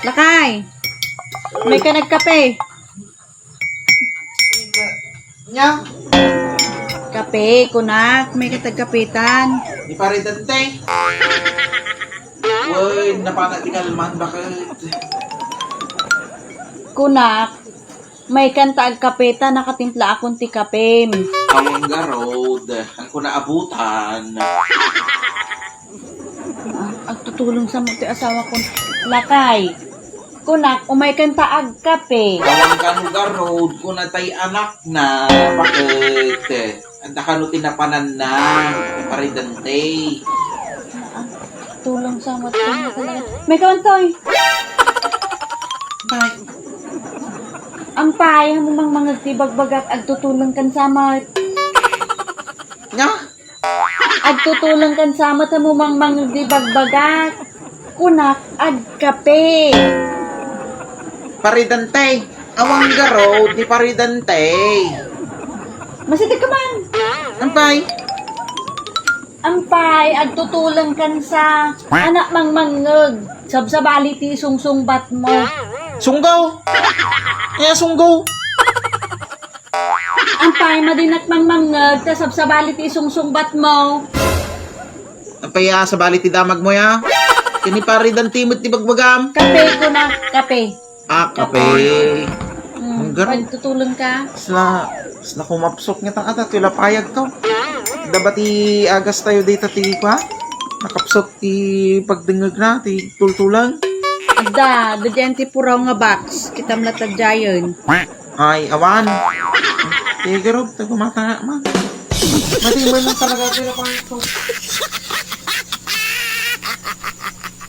Lakay! May ka nagkape. Nya, Kape, kunak. May katagkapitan. di pa rin dante. Uy, napakatingalman, bakit? Kunak. May kanta kapitan. Nakatimpla akong ti kape. Awang road, ang kunaabutan. Ang tutulong sa mga asawa ko. Lakay. Kunak, umay kanta ag kape. Awang road, kung natay anak na, bakit? Ang dakano tinapanan na, di pa rin dante. Tulong sa mga talaga. May kawantoy. Bay, Ang payah mo mang mga tibagbagat ag tutulong kan sama. nya, Ag tutulong kan sama ta mo mang mga tibagbagat. Kunak ag kape. paridante. Awang road, di paridante. Masitig ka man. Ang bay, Ang pay ag tutulong kan sa anak mang mangeg. Sabsabali ti sungsungbat mo. sunggaw. Sunggaw. Ang pay madinak mang mangeg ta sabsabali ti sungsungbat mo. Ang paya sa bali ti damag mo ya. Kini paridante mo ti bagbagam. Kape kunak, kape. Kape. Ang garo. Ag tutulong ka. Sla kumapsok niya tang ata, tila payag to. Dabati agas tayo dito ti pa. Nakapsok ti pagdingag na, ti tultulang. Ada, dyan puraw nga box. Kitam latag jayon. Ay, awan. Ti garo, tayo kumata nga, ma. Mati mo lang talaga tila payag to.